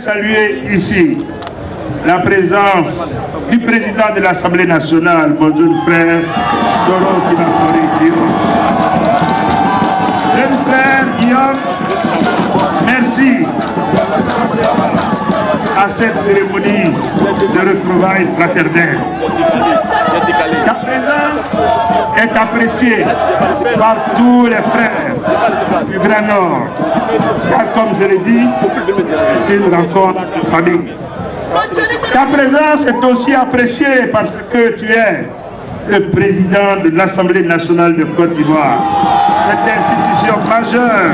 saluer ici la présence du président de l'Assemblée nationale, mon jeune frère, Soro Kinafori Guillaume. Jeune frère Guillaume, merci à cette cérémonie de retrouvailles fraternelles. Ta présence est appréciée par tous les frères du Grand Nord, car comme je l'ai dit, c'est une rencontre de famille. Ta présence est aussi appréciée parce que tu es le président de l'Assemblée nationale de Côte d'Ivoire. Cette institution majeure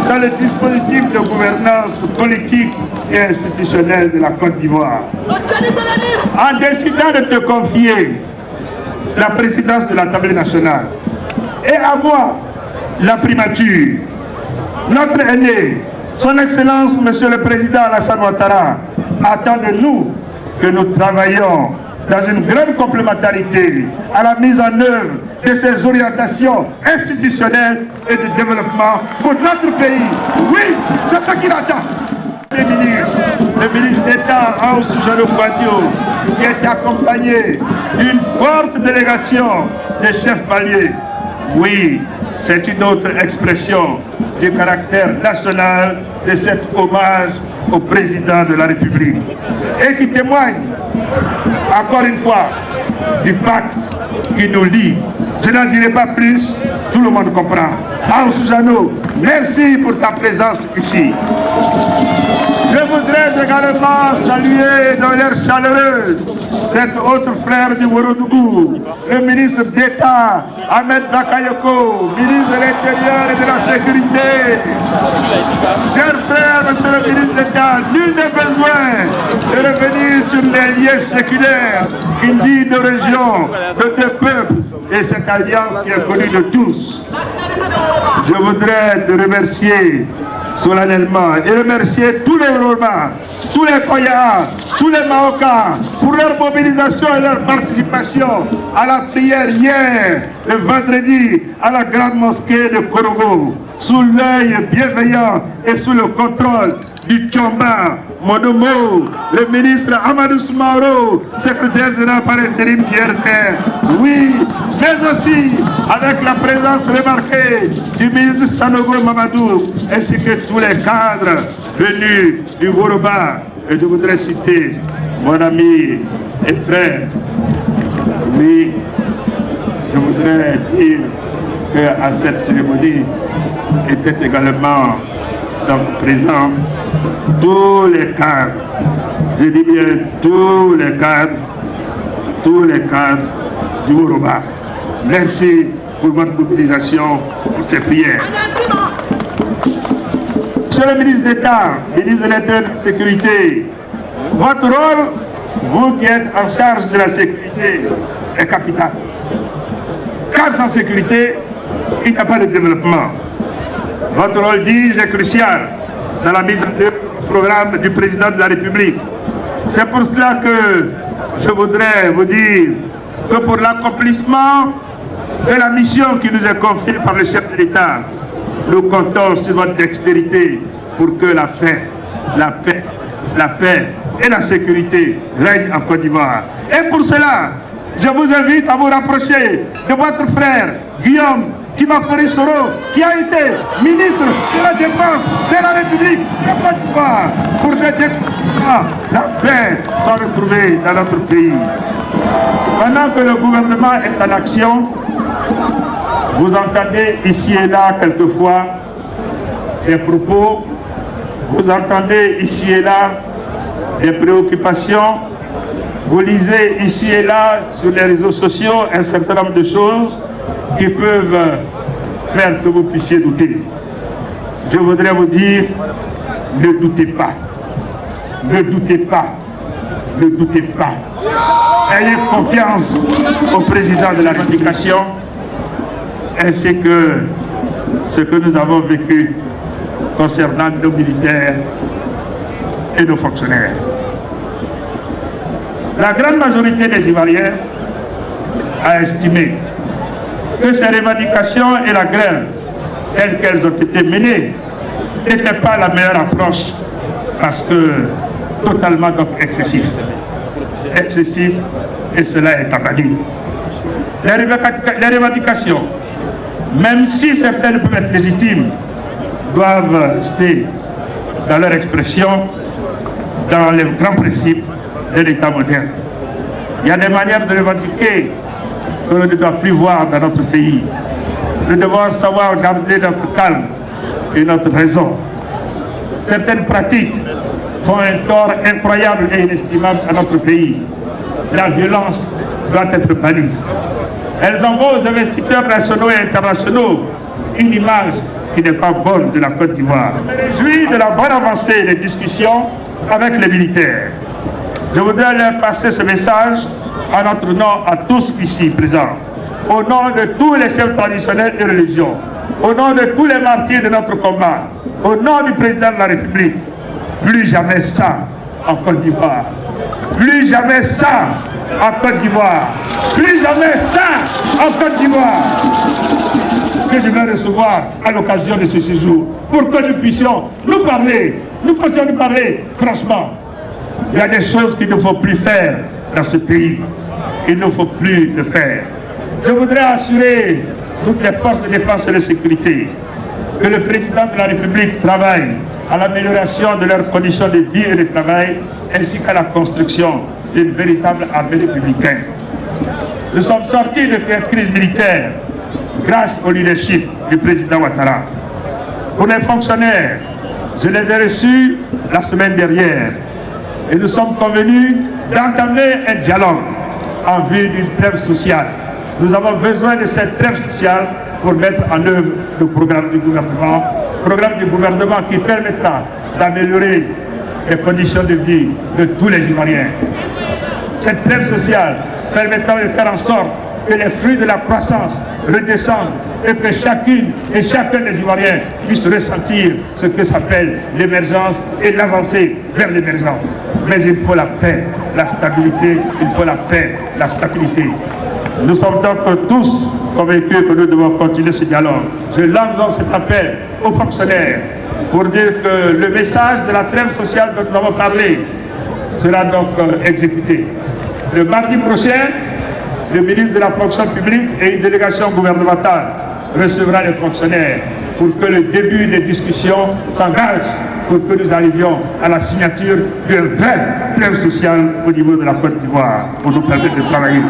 dans le dispositif de gouvernance politique et institutionnelle de la Côte d'Ivoire. En décidant de te confier la présidence de l'Assemblée nationale et à moi la primature, notre aîné, son Excellence, Monsieur le Président Alassane Ouattara, attend de nous que nous travaillions dans une grande complémentarité à la mise en œuvre de ces orientations institutionnelles et de développement pour notre pays. Oui, c'est ça qu'il attend. Le ministre d'État Aoussou Kouadio, qui est accompagné d'une forte délégation de chefs paliers. Oui, c'est une autre expression du caractère national de cet hommage au président de la République et qui témoigne encore une fois du pacte qui nous lie. Je n'en dirai pas plus, tout le monde comprend. Aoussou, merci pour ta présence ici. Je voudrais également saluer dans l'air chaleureux cet autre frère du Ouagadougou, le ministre d'État Ahmed Bakayoko, ministre de l'Intérieur et de la Sécurité. Cher frère, monsieur le ministre d'État, nul n'est besoin de revenir sur les liens séculaires qui lient de régions, de deux peuples et cette alliance qui est connue de tous. Je voudrais te remercier solennellement et remercier tous les Roma, tous les Koya, tous les Maoka pour leur mobilisation et leur participation à la prière hier, le vendredi, à la grande mosquée de Korogo, sous l'œil bienveillant et sous le contrôle du Tchomba, Monomo, le ministre Amadou Soumaoro, secrétaire général par intérim Pierre Terre. Oui, mais aussi avec la présence remarquée du ministre Sanogo Mamadou, ainsi que tous les cadres venus du Woroba. Et je voudrais citer mon ami et frère. Oui, je voudrais dire qu'à cette cérémonie étaient également présents tous les cadres, je dis bien tous les cadres du Woroba. Merci pour votre mobilisation, pour ces prières. Monsieur le ministre d'État, ministre de l'Intérieur et de la Sécurité, votre rôle, vous qui êtes en charge de la sécurité, est capital. Car sans sécurité, il n'y a pas de développement. Votre rôle, dis-je, est crucial dans la mise en œuvre du programme du président de la République. C'est pour cela que je voudrais vous dire que pour l'accomplissement de la mission qui nous est confiée par le chef de l'État, nous comptons sur votre dextérité pour que la paix et la sécurité règnent en Côte d'Ivoire. Et pour cela, je vous invite à vous rapprocher de votre frère Guillaume Kinafori Soro, qui a été ministre de la Défense de la République de Côte d'Ivoire pour que la paix soit retrouvée dans notre pays. Pendant que le gouvernement est en action, vous entendez ici et là quelquefois des propos, vous entendez ici et là des préoccupations, vous lisez ici et là sur les réseaux sociaux un certain nombre de choses qui peuvent faire que vous puissiez douter. Je voudrais vous dire, ne doutez pas, ne doutez pas, ne doutez pas. Ayez confiance au président de la République ainsi que ce que nous avons vécu concernant nos militaires et nos fonctionnaires. La grande majorité des Ivoiriens a estimé que ces revendications et la grève, telles qu'elles ont été menées, n'étaient pas la meilleure approche parce que totalement donc excessif. Excessif, et cela est à bannir. Les revendications, même si certaines peuvent être légitimes, doivent rester dans leur expression, dans les grands principes de l'État moderne. Il y a des manières de revendiquer que l'on ne doit plus voir dans notre pays. Nous devons savoir garder notre calme et notre raison. Certaines pratiques font un tort incroyable et inestimable à notre pays. La violence doit être bannie. Elles envoient aux investisseurs nationaux et internationaux une image qui n'est pas bonne de la Côte d'Ivoire. Je me réjouis de la bonne avancée des discussions avec les militaires. Je voudrais leur passer ce message en notre nom à tous ici présents, au nom de tous les chefs traditionnels et religieux, au nom de tous les martyrs de notre combat, au nom du président de la République. Plus jamais ça en Côte d'Ivoire. Plus jamais ça en Côte d'Ivoire. Plus jamais ça en Côte d'Ivoire. Que je vais recevoir à l'occasion de ce séjour pour que nous puissions nous parler, nous continuons de parler franchement. Il y a des choses qu'il ne faut plus faire dans ce pays. Il ne faut plus le faire. Je voudrais assurer toutes les forces de défense et de sécurité que le président de la République travaille à l'amélioration de leurs conditions de vie et de travail, ainsi qu'à la construction d'une véritable armée républicaine. Nous sommes sortis de cette crise militaire grâce au leadership du président Ouattara. Pour les fonctionnaires, je les ai reçus la semaine dernière et nous sommes convenus d'entamer un dialogue en vue d'une trêve sociale. Nous avons besoin de cette trêve sociale pour mettre en œuvre le programme du gouvernement qui permettra d'améliorer les conditions de vie de tous les Ivoiriens. Cette trêve sociale permettra de faire en sorte que les fruits de la croissance redescendent et que chacune et chacun des Ivoiriens puisse ressentir ce que s'appelle l'émergence et l'avancée vers l'émergence. Mais il faut la paix, la stabilité, il faut la paix, la stabilité. Nous sommes donc tous convaincus que nous devons continuer ce dialogue. Je lance donc cet appel aux fonctionnaires pour dire que le message de la trêve sociale dont nous avons parlé sera donc exécuté. Le mardi prochain, le ministre de la fonction publique et une délégation gouvernementale recevra les fonctionnaires pour que le début des discussions s'engage pour que nous arrivions à la signature d'une vraie trêve sociale au niveau de la Côte d'Ivoire pour nous permettre de travailler.